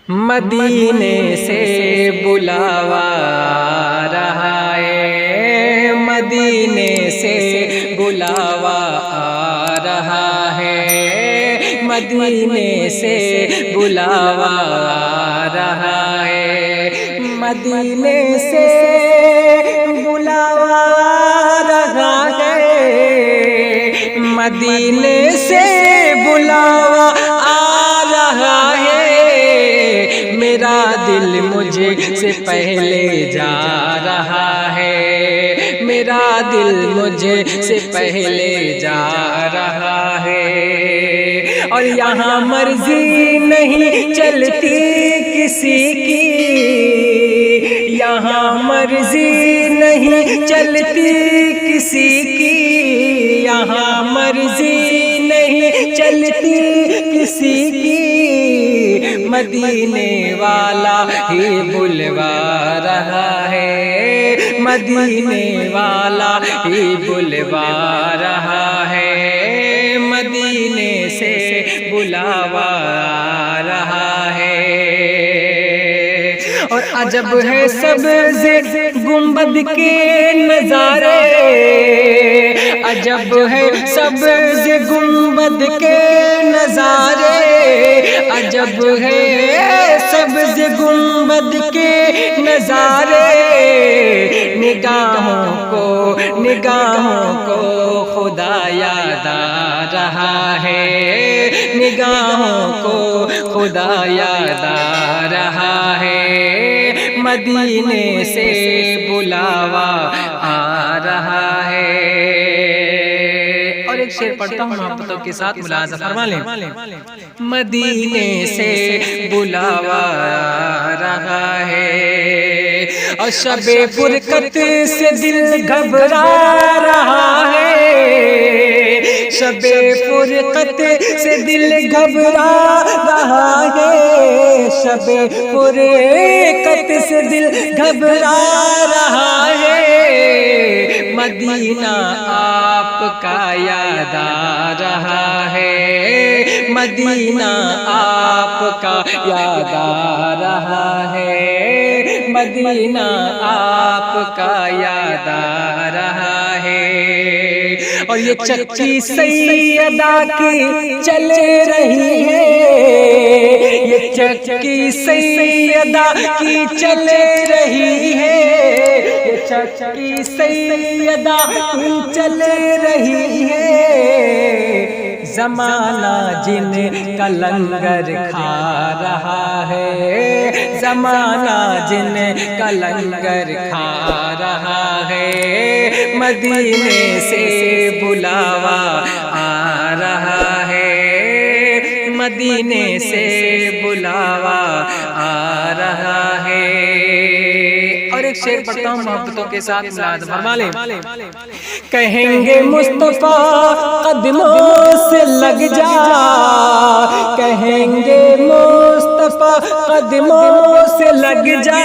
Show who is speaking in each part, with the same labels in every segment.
Speaker 1: مدینے سے بلاوا آ رہا ہے، مدینے سے بلاوا آ رہا ہے، مدینے سے بلاوا آ رہا ہے، مدینے سے بلاوا آ رہا ہے، مدینے سے بلاوا آ رہا ہے، میرا دل مجھ سے پہلے جا رہا ہے، میرا دل مجھ سے پہلے جا رہا ہے، اور یہاں مرضی نہیں چلتی کسی کی، یہاں مرضی نہیں چلتی کسی کی، یہاں مرضی نہیں چلتی کسی کی، مدینے والا ہی بلوا رہا ہے، مدینے والا ہی بلوا رہا ہے، مدینے سے بلاوا آ رہا ہے، اور عجب ہے سبز گنبد کے نظارے، عجب ہے سبز گنبد کے نظارے، عجب ہے سبز گنبد کے نظارے، نگاہوں کو خدا یاد آ رہا ہے، نگاہوں کو خدا یاد آ رہا ہے، مدینے سے بلاوا آ رہا ہے۔ اور ایک شعر پڑھتا ہوں محبتوں کے ساتھ ملاحظہ فرما لیں۔ مدینے سے بلاوا آ رہا ہے، اور شب فرقت سے دل گھبرا رہا ہے، شب فرقت سے دل گھبرا رہا ہے، شب فرقت سے دل گھبرا رہا ہے، مدینہ آپ کا یاد آ رہا ہے، مدینہ آپ کا یاد آ رہا ہے، مدینہ آپ کا یاد آ رہا ہے، اور یہ چکی سیدہ کی چل رہی ہے، یہ چکی سیدہ کی چل رہی ہے، یہ چکی سیدہ کی چل رہی ہے، زمانہ جن کا لنگر کھا رہا ہے، زمانہ جن کا لنگر کھا رہا ہے، مدینے سے بلاوا آ رہا ہے، مدینے سے بلاوا آ رہا ہے۔ اور ایک شعر پڑھتا ہوں محبتوں کے ساتھ ملاحظہ فرما لیں۔ کہیں گے مصطفیٰ قدموں سے لگ جا، کہیں گے مصطفیٰ قدموں سے لگ جا،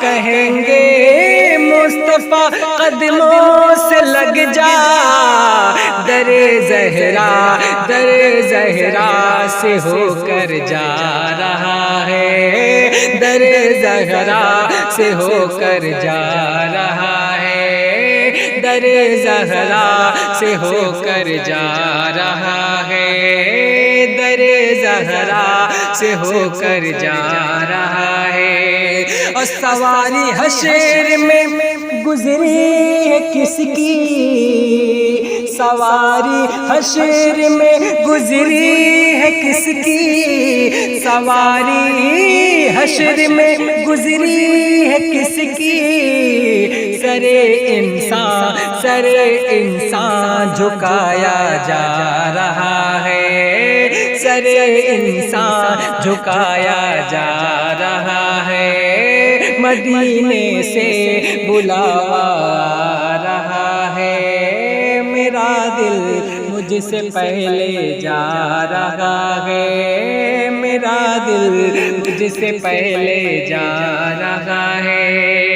Speaker 1: کہیں گے مصطفیٰ قدموں سے لگ جا، در زہرا سے ہو کر جا رہا ہے، در زہرا سے ہو کر جا رہا ہے، در زہرا سے ہو کر جا رہا ہے، در زہرا سے ہو کر جا رہا ہے، اور سواری حشر میں گزری ہے کس کی، سواری حشر میں گزری ہے کس کی، سواری حشر میں گزری ہے کس کی، سر انسان جھکایا جا رہا ہے، سر انسان جھکایا جا رہا ہے، مدینے سے بلاوا آ رہا ہے، میرا دل مجھ سے پہلے جا رہا ہے، میرا دل مجھ سے پہلے جا رہا ہے۔